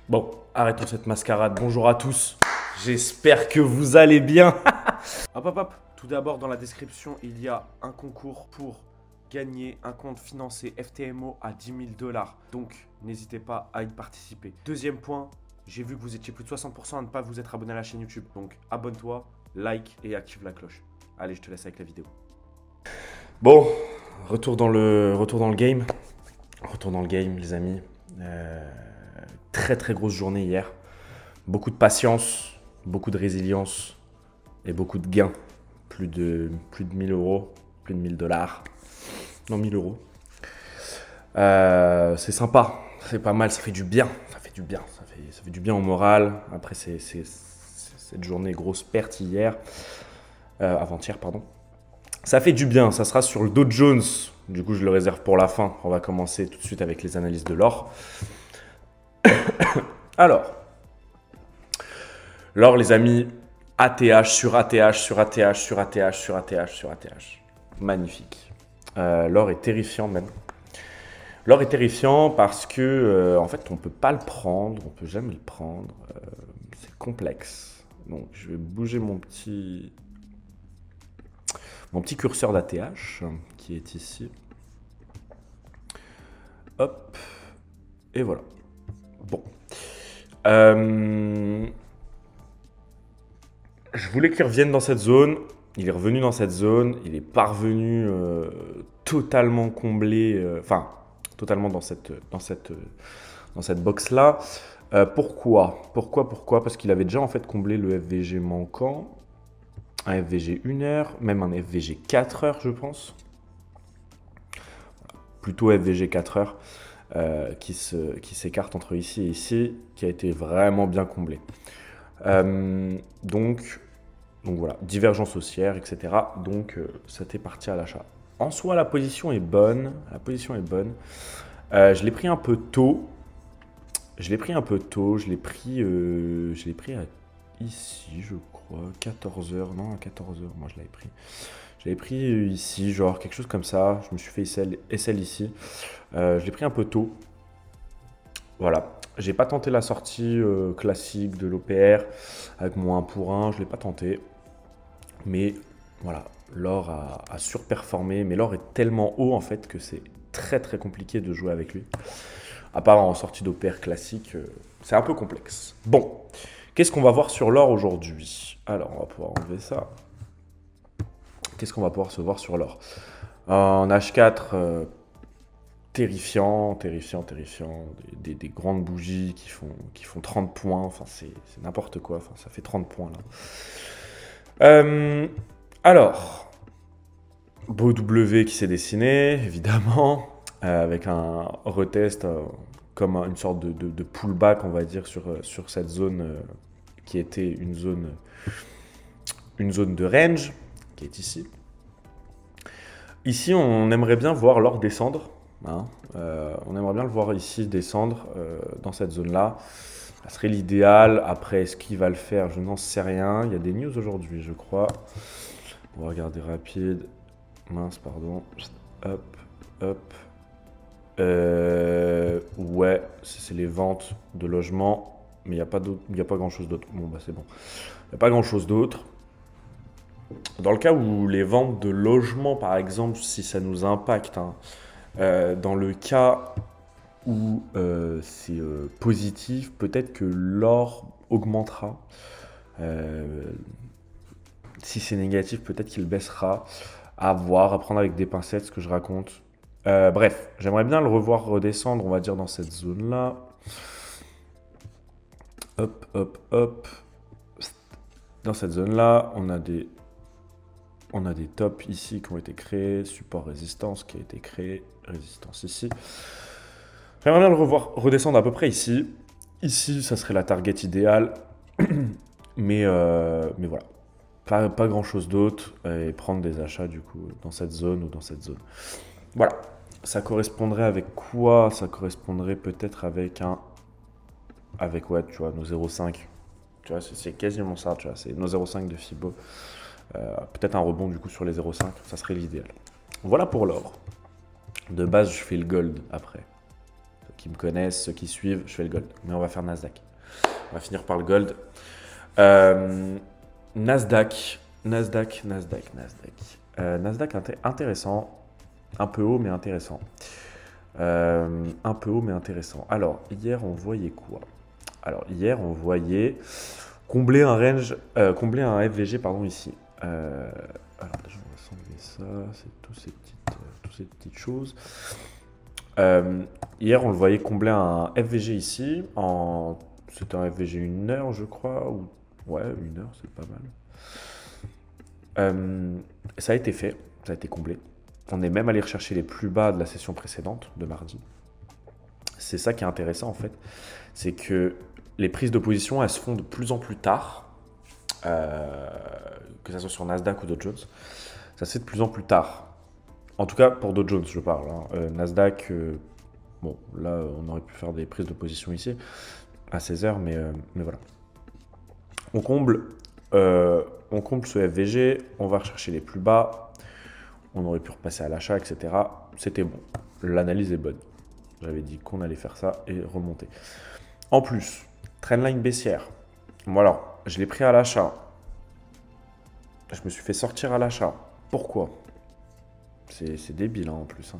Bon, arrêtons cette mascarade. Bonjour à tous. J'espère que vous allez bien. Hop, hop, hop. Tout d'abord, dans la description, il y a un concours pour gagner un compte financé FTMO à 10 000 $. Donc, n'hésitez pas à y participer. Deuxième point, j'ai vu que vous étiez plus de 60% à ne pas vous être abonné à la chaîne YouTube. Donc, abonne-toi, like et active la cloche. Allez, je te laisse avec la vidéo. Bon, retour dans le game. Retour dans le game, les amis. Très très grosse journée hier. Beaucoup de patience, beaucoup de résilience et beaucoup de gains. Plus de 1000 €, plus de 1000 $. Non, 1000 €. C'est sympa, c'est pas mal, ça fait du bien. Ça fait du bien, ça fait du bien au moral. Après, c'est cette journée grosse perte hier. Avant-hier, pardon. Ça fait du bien, ça sera sur le Dow Jones. Du coup, je le réserve pour la fin. On va commencer tout de suite avec les analyses de l'or. Alors, l'or, les amis, ATH sur ATH sur ATH sur ATH sur ATH sur ATH. Magnifique. L'or est terrifiant même. L'or est terrifiant parce que, en fait, on ne peut pas le prendre, on ne peut jamais le prendre. C'est complexe. Donc, je vais bouger mon petit curseur d'ATH qui est ici. Hop. Et voilà. Bon. Je voulais qu'il revienne dans cette zone. Il est revenu dans cette zone. Il est parvenu totalement comblé. Enfin, totalement dans cette box-là. Pourquoi? Parce qu'il avait déjà en fait comblé le FVG manquant. Un FVG 1 heure, même un FVG 4 heures, je pense. Plutôt FVG 4 heures. Qui s'écarte entre ici et ici, qui a été vraiment bien comblé. Donc voilà, divergence haussière, etc. Donc c'était parti à l'achat. En soi, la position est bonne. Je l'ai pris un peu tôt. Je l'ai pris à ici, je crois, 14 heures. Non, à 14 heures, moi je l'avais pris. Je l'avais pris ici, genre quelque chose comme ça. Je me suis fait SL ici. Je l'ai pris un peu tôt. Voilà. J'ai pas tenté la sortie classique de l'OPR avec mon 1 pour 1. Je l'ai pas tenté. Mais voilà, l'or a surperformé. Mais l'or est tellement haut en fait que c'est très très compliqué de jouer avec lui. À part en sortie d'OPR classique, c'est un peu complexe. Bon, qu'est-ce qu'on va voir sur l'or aujourd'hui? Alors, on va pouvoir enlever ça. Qu'est-ce qu'on va pouvoir se voir sur l'or? En H4, terrifiant. Des grandes bougies qui font 30 points. Enfin, c'est n'importe quoi. Enfin, ça fait 30 points là. Alors, beau W qui s'est dessiné, évidemment, avec un retest comme une sorte de pullback, on va dire, sur cette zone qui était une zone de range, qui est ici. Ici, on aimerait bien voir l'or descendre. Hein. On aimerait bien le voir ici descendre dans cette zone-là. Ça serait l'idéal. Après, est-ce qu'il va le faire? Je n'en sais rien. Il y a des news aujourd'hui, je crois. On va regarder rapide. Mince, pardon. Hop, hop. Ouais, c'est les ventes de logements. Mais il n'y a pas grand-chose d'autre. Bon, bah c'est bon. Il n'y a pas grand-chose d'autre. Dans le cas où les ventes de logements, par exemple, si ça nous impacte, hein, dans le cas où c'est positif, peut-être que l'or augmentera. Si c'est négatif, peut-être qu'il baissera. À voir, à prendre avec des pincettes ce que je raconte. Bref, j'aimerais bien le revoir redescendre, on va dire, dans cette zone-là. Hop, hop, hop. Dans cette zone-là, on a des tops ici qui ont été créés, support résistance qui a été créé, résistance ici. J'aimerais bien le revoir redescendre à peu près ici. Ici, ça serait la target idéale. mais voilà. Pas grand chose d'autre. Et prendre des achats du coup dans cette zone ou dans cette zone. Voilà. Ça correspondrait avec quoi? Ça correspondrait peut-être avec ouais, tu vois, nos 0,5. Tu vois, c'est quasiment ça, tu vois. C'est nos 0,5 de Fibo. Peut-être un rebond du coup sur les 0,5. Ça serait l'idéal. Voilà pour l'or. De base, je fais le gold après. qui me connaissent, ceux qui suivent, je fais le gold. Mais on va faire Nasdaq. On va finir par le gold. Nasdaq. Nasdaq. Nasdaq intéressant. Un peu haut, mais intéressant. Un peu haut, mais intéressant. Alors, hier, on voyait quoi? Alors, hier, on voyait combler un range, combler un FVG, pardon, ici. Alors, déjà, on va s'enlever ça. C'est toutes ces petites choses. Hier, on le voyait combler un FVG ici. C'était un FVG 1 heure, je crois. Ouais, 1 heure, c'est pas mal. Ça a été fait. Ça a été comblé. On est même allé rechercher les plus bas de la session précédente, de mardi. C'est ça qui est intéressant, en fait. C'est que les prises de position, elles se font de plus en plus tard. Que ce soit sur Nasdaq ou Dow Jones. Ça se fait de plus en plus tard. En tout cas, pour Dow Jones, je parle. Nasdaq, bon, là, on aurait pu faire des prises de position ici, à 16h, mais voilà. On comble ce FVG, on va rechercher les plus bas, on aurait pu repasser à l'achat, etc. C'était bon. L'analyse est bonne. J'avais dit qu'on allait faire ça et remonter. En plus, trendline baissière. Bon alors, je l'ai pris à l'achat. Je me suis fait sortir à l'achat. Pourquoi? C'est débile en plus.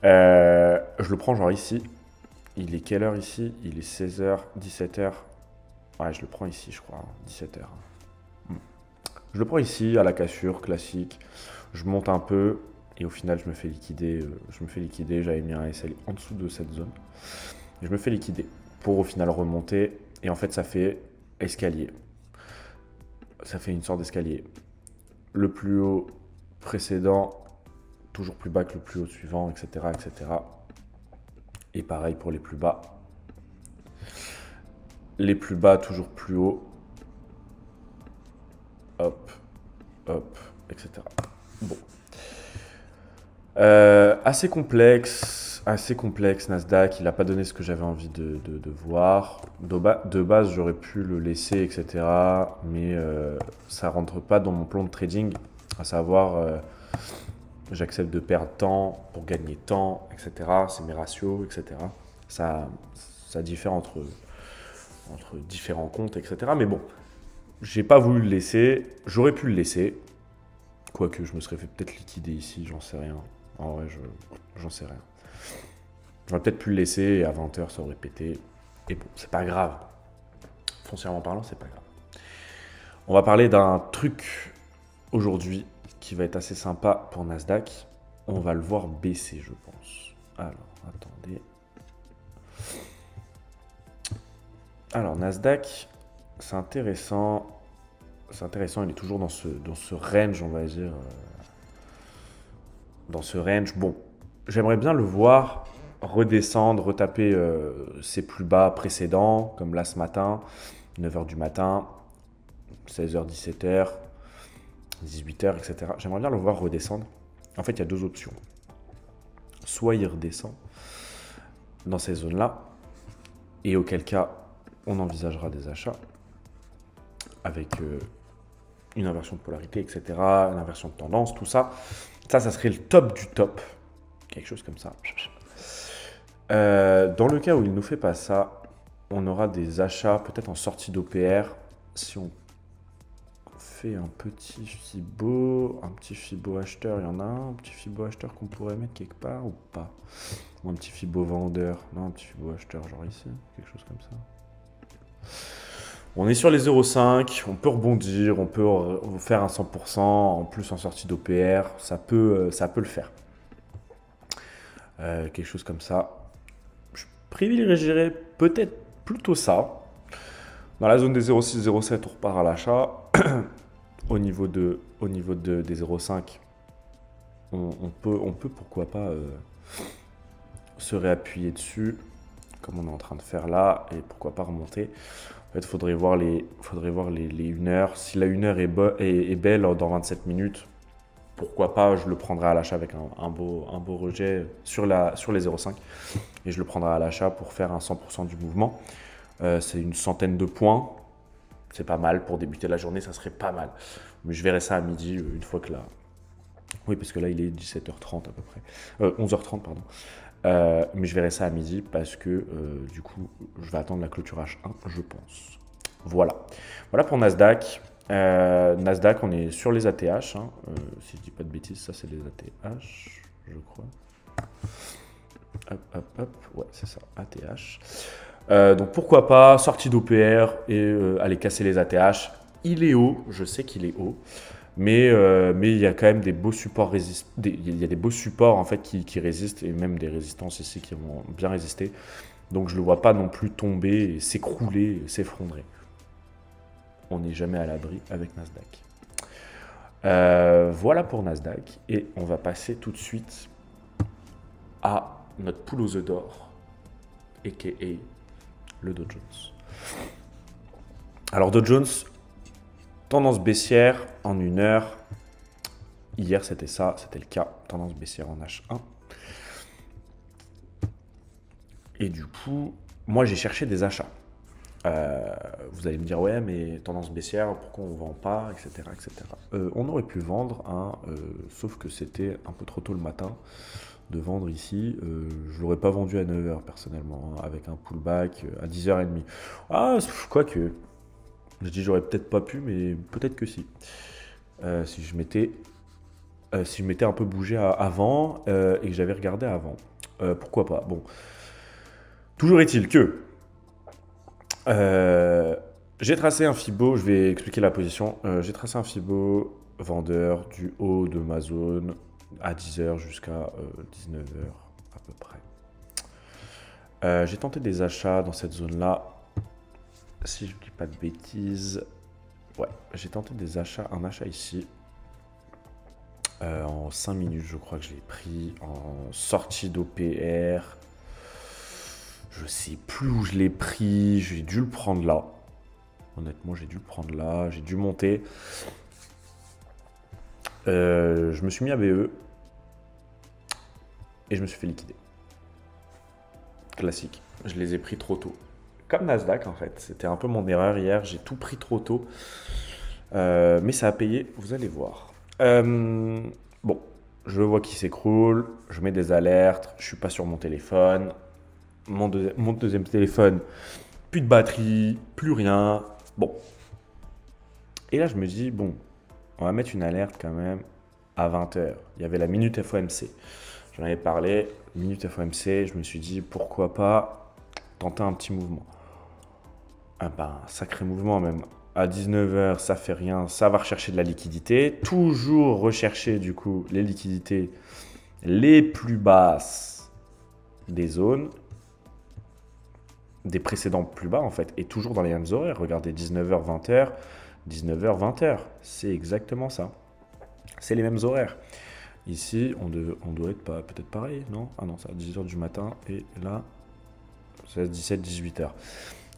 Je le prends genre ici. Il est quelle heure ici? Il est 16h, 17h. Ouais, je le prends ici, je crois. 17h. Je le prends ici, à la cassure, classique. Je monte un peu. Et au final, je me fais liquider. J'avais mis un SL en dessous de cette zone. Et je me fais liquider. Pour au final remonter. Et en fait, ça fait escalier. Ça fait une sorte d'escalier. Le plus haut précédent, toujours plus bas que le plus haut suivant, etc., etc. Et pareil pour les plus bas. Les plus bas, toujours plus haut. Hop, hop, etc. Bon. Assez complexe, Nasdaq. Il n'a pas donné ce que j'avais envie de voir. De base, j'aurais pu le laisser, etc. Mais ça ne rentre pas dans mon plan de trading. À savoir, j'accepte de perdre temps pour gagner temps, etc. C'est mes ratios, etc. Ça diffère entre différents comptes, etc. Mais bon, j'ai pas voulu le laisser. J'aurais pu le laisser. Quoique, je me serais fait peut-être liquider ici, j'en sais rien. En vrai, j'en sais rien. J'aurais peut-être pu le laisser et à 20h, ça aurait pété. Et bon, c'est pas grave. Foncièrement parlant, c'est pas grave. On va parler d'un truc aujourd'hui qui va être assez sympa pour Nasdaq. On va le voir baisser, je pense. Alors, attendez. Alors, Nasdaq, c'est intéressant. C'est intéressant, il est toujours dans ce range, on va dire. Dans ce range. Bon, j'aimerais bien le voir redescendre, retaper ses plus bas précédents, comme là ce matin, 9h du matin, 16h, 17h, 18h, etc. J'aimerais bien le voir redescendre. En fait, il y a deux options. Soit il redescend dans ces zones-là, et auquel cas, on envisagera des achats avec une inversion de polarité, etc., une inversion de tendance, tout ça. Ça serait le top du top. Quelque chose comme ça. Dans le cas où il ne nous fait pas ça, on aura des achats peut-être en sortie d'OPR. Si on fait un petit Fibo acheteur, il y en a un petit Fibo acheteur qu'on pourrait mettre quelque part ou pas? Ou un petit Fibo vendeur? Non, un petit Fibo acheteur genre ici, quelque chose comme ça. On est sur les 0,5, on peut rebondir, on peut faire un 100%, en plus en sortie d'OPR, ça peut le faire. Quelque chose comme ça. Je privilégierais peut-être plutôt ça. Dans la zone des 0,6, 0,7, on repart à l'achat. Au niveau des 0,5, on peut pourquoi pas se réappuyer dessus, comme on est en train de faire là, et pourquoi pas remonter. En fait, il faudrait voir les 1 heure. Si la 1 heure est belle dans 27 minutes, pourquoi pas, je le prendrai à l'achat avec un beau rejet sur les 0,5. Et je le prendrai à l'achat pour faire un 100% du mouvement. C'est une centaine de points. C'est pas mal pour débuter la journée, ça serait pas mal. Mais je verrai ça à midi, une fois que là... Oui, parce que là, il est 17h30 à peu près. 11h30, pardon. Mais je verrai ça à midi parce que du coup, je vais attendre la clôture H1, je pense. Voilà. Voilà pour Nasdaq. Nasdaq, on est sur les ATH. Hein. Si je dis pas de bêtises, ça c'est les ATH, je crois. Hop, hop, hop. Ouais, c'est ça, ATH. Donc pourquoi pas, sortie d'OPR et aller casser les ATH. Il est haut, je sais qu'il est haut. Mais il y a quand même des beaux supports il y a des beaux supports en fait qui résistent et même des résistances ici qui vont bien résister. Donc je ne le vois pas non plus tomber, et s'écrouler, et s'effondrer. On n'est jamais à l'abri avec Nasdaq. Voilà pour Nasdaq et on va passer tout de suite à notre poule aux œufs d'or, aka le Dow Jones. Alors Dow Jones, tendance baissière en 1 heure. Hier, c'était ça, c'était le cas. Tendance baissière en H1. Et du coup, moi, j'ai cherché des achats. Vous allez me dire, ouais, mais tendance baissière, pourquoi on ne vend pas, etc. etc. On aurait pu vendre, hein, sauf que c'était un peu trop tôt le matin de vendre ici. Je ne l'aurais pas vendu à 9 h personnellement, hein, avec un pullback à 10h30. Ah, quoique. Je dis, j'aurais peut-être pas pu, mais peut-être que si. Si je m'étais un peu bougé avant et que j'avais regardé avant. Pourquoi pas. Bon. Toujours est-il que j'ai tracé un Fibo, je vais expliquer la position. J'ai tracé un Fibo vendeur du haut de ma zone à 10h jusqu'à 19h à peu près. J'ai tenté des achats dans cette zone-là. Si je ne dis pas de bêtises, ouais, j'ai tenté des achats, un achat ici. En 5 minutes, je crois que je l'ai pris en sortie d'OPR. Je sais plus où je l'ai pris. J'ai dû le prendre là. Honnêtement, j'ai dû le prendre là. J'ai dû monter. Je me suis mis à BE. Et je me suis fait liquider. Classique. Je les ai pris trop tôt. Comme Nasdaq, en fait. C'était un peu mon erreur hier. J'ai tout pris trop tôt. Mais ça a payé. Vous allez voir. Bon. Je vois qu'il s'écroule. Je mets des alertes. Je suis pas sur mon téléphone. Mon deuxième téléphone, plus de batterie, plus rien. Bon. Et là, je me dis, bon, on va mettre une alerte quand même à 20 h. Il y avait la minute FOMC. J'en avais parlé, minute FOMC. Je me suis dit, pourquoi pas tenter un petit mouvement. Ah ben, sacré mouvement même. À 19 h, ça fait rien. Ça va rechercher de la liquidité. Toujours rechercher, du coup, les liquidités les plus basses des zones. Des précédents plus bas en fait, et toujours dans les mêmes horaires. Regardez, 19h, 20h, 19h, 20h. C'est exactement ça. C'est les mêmes horaires. Ici, on doit être peut-être pareil, non? Ah non, c'est à 10h du matin, et là, c'est à 17, 18h. Vous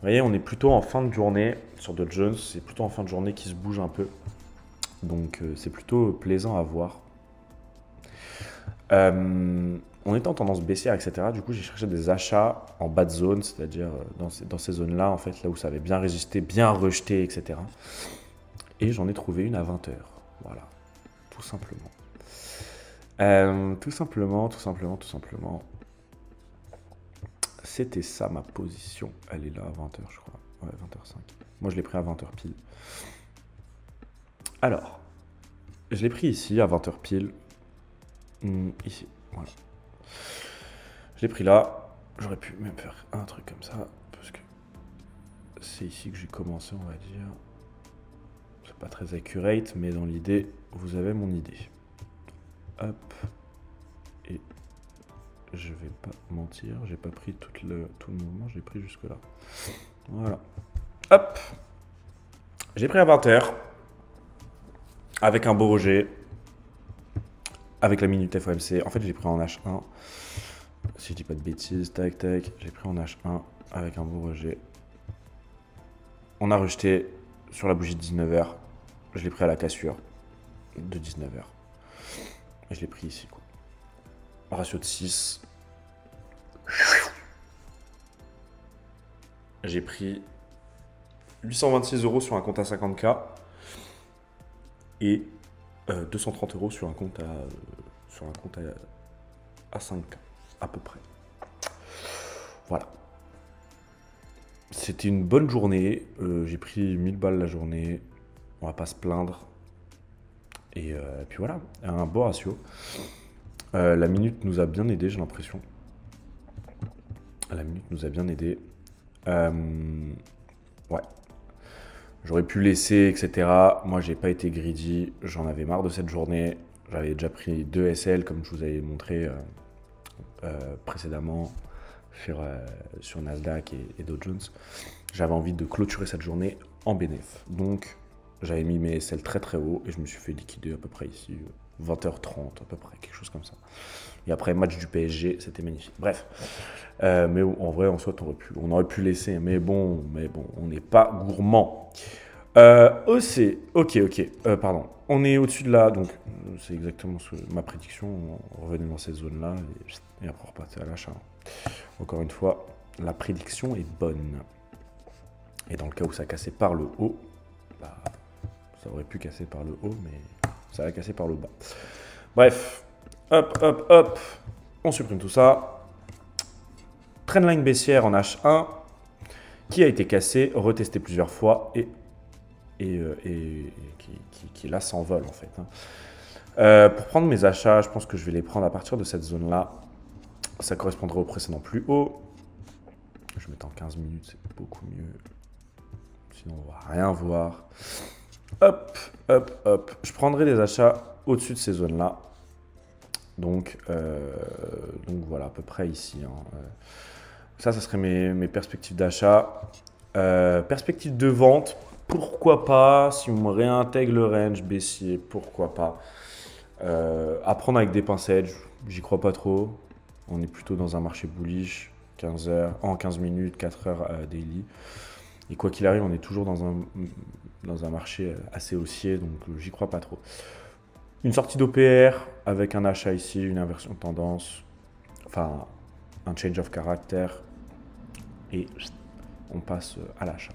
voyez, on est plutôt en fin de journée sur Dow Jones, c'est plutôt en fin de journée qui se bouge un peu. Donc, c'est plutôt plaisant à voir. On était en tendance baissière, etc. Du coup, j'ai cherché des achats en bas de zone, c'est-à-dire dans ces zones-là, en fait, là où ça avait bien résisté, bien rejeté, etc. Et j'en ai trouvé une à 20 h. Voilà, tout simplement. Tout simplement. C'était ça ma position. Elle est là à 20 h, je crois. Ouais, 20h05. Moi, je l'ai pris à 20 h pile. Alors, je l'ai pris ici à 20 h pile. Ici, voilà. Je l'ai pris là. J'aurais pu même faire un truc comme ça, parce que c'est ici que j'ai commencé, on va dire. C'est pas très accurate, mais dans l'idée, vous avez mon idée. Hop. Et je vais pas mentir, j'ai pas pris tout le mouvement, j'ai pris jusque là. Voilà. Hop. J'ai pris à 20 h. Avec un beau rejet. Avec la minute FOMC. En fait, j'ai pris en H1. Si je dis pas de bêtises, tac, tac. J'ai pris en H1 avec un beau rejet. On a rejeté sur la bougie de 19 h. Je l'ai pris à la cassure de 19 h. Et je l'ai pris ici, quoi. Ratio de 6. J'ai pris 826 € sur un compte à 50K. Et 230 € sur un compte à 5K, à peu près. Voilà. C'était une bonne journée. J'ai pris 1000 balles la journée. On va pas se plaindre. Et puis voilà, un beau ratio. La minute nous a bien aidé, j'ai l'impression. La minute nous a bien aidé. Ouais. J'aurais pu laisser, etc. Moi, j'ai pas été greedy. J'en avais marre de cette journée. J'avais déjà pris 2 SL, comme je vous avais montré précédemment sur Nasdaq et Dow Jones. J'avais envie de clôturer cette journée en bénéf. Donc, j'avais mis mes SL très très haut et je me suis fait liquider à peu près ici, 20h30 à peu près, quelque chose comme ça. Et après, match du PSG, c'était magnifique. Bref, mais en vrai, en soit, on aurait pu laisser, mais bon, on n'est pas gourmand. OC, ok, pardon. On est au-dessus de là, donc c'est exactement ma prédiction. On revenait dans cette zone-là et après on repartait à l'achat. Encore une fois, la prédiction est bonne. Et dans le cas où ça cassait par le haut, bah, ça aurait pu casser par le haut, mais ça a cassé par le bas. Bref, hop, on supprime tout ça. Trendline baissière en H1 qui a été cassé, retesté plusieurs fois et qui là s'envole en fait. Pour prendre mes achats, je pense que je vais les prendre à partir de cette zone-là. Ça correspondrait au précédent plus haut. Je vais mettre en 15 minutes, c'est beaucoup mieux. Sinon, on va rien voir. Hop. Je prendrai des achats au-dessus de ces zones-là. Donc voilà, à peu près ici. Ça serait mes perspectives d'achat. Perspectives de vente, pourquoi pas. Si on me réintègre le range baissier, pourquoi pas. À prendre avec des pincettes, j'y crois pas trop. On est plutôt dans un marché bullish, 15 heures, en 15 minutes, 4 heures daily. Et quoi qu'il arrive, on est toujours dans un marché assez haussier, donc j'y crois pas trop. Une sortie d'OPR avec un achat ici, une inversion de tendance, enfin un change of character, et on passe à l'achat.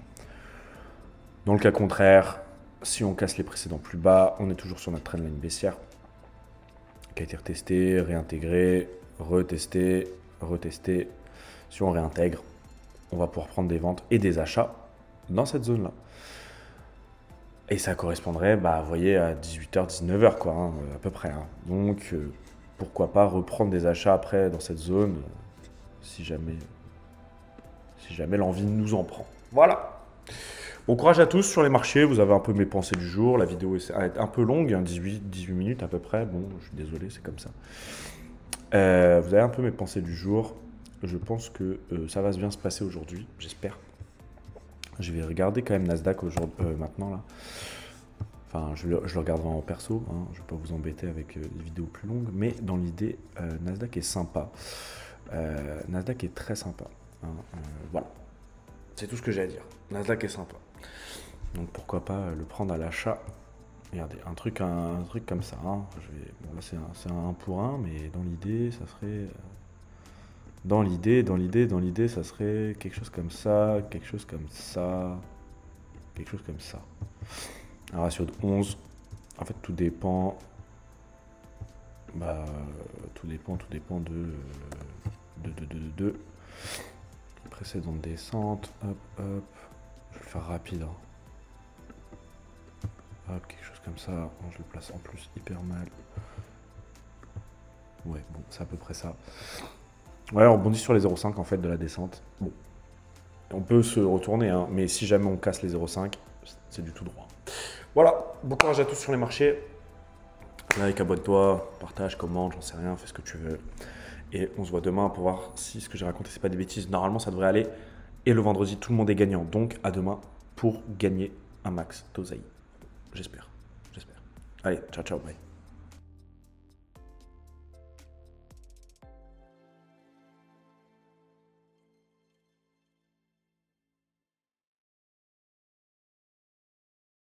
Dans le cas contraire, si on casse les précédents plus bas, on est toujours sur notre trendline baissière qui a été retestée, réintégrée, retestée. Si on réintègre, on va pouvoir prendre des ventes et des achats dans cette zone-là. Et ça correspondrait, vous voyez, à 18h, 19h, quoi, à peu près. Donc, pourquoi pas reprendre des achats après dans cette zone, si jamais l'envie nous en prend. Voilà. Bon courage à tous sur les marchés. Vous avez un peu mes pensées du jour. La vidéo est un peu longue, 18 minutes à peu près. Bon, je suis désolé, c'est comme ça. Vous avez un peu mes pensées du jour. Je pense que ça va bien se passer aujourd'hui, j'espère. Je vais regarder quand même Nasdaq maintenant là. Enfin, je le regarderai en perso. Je ne vais pas vous embêter avec des vidéos plus longues. Mais dans l'idée, Nasdaq est sympa. Nasdaq est très sympa. Voilà. C'est tout ce que j'ai à dire. Nasdaq est sympa. Donc pourquoi pas le prendre à l'achat. Regardez, un truc comme ça. Bon, là c'est un 1 pour 1, mais dans l'idée, ça serait... Dans l'idée, ça serait quelque chose comme ça, quelque chose comme ça, quelque chose comme ça. Un ratio de 11. En fait, tout dépend. Tout dépend de précédente descente. Hop. Je vais le faire rapide. Hop, quelque chose comme ça. Bon, je le place en plus hyper mal. Ouais, bon, c'est à peu près ça. Ouais, on rebondit sur les 0,5 en fait de la descente. Bon, on peut se retourner, mais si jamais on casse les 0,5, c'est du tout droit. Voilà, bon courage à tous sur les marchés. Like, abonne-toi, partage, commente, j'en sais rien, fais ce que tu veux. Et on se voit demain pour voir si ce que j'ai raconté, c'est pas des bêtises. Normalement, ça devrait aller. Et le vendredi, tout le monde est gagnant. Donc, à demain pour gagner un max d'oseille. J'espère. Allez, ciao, bye.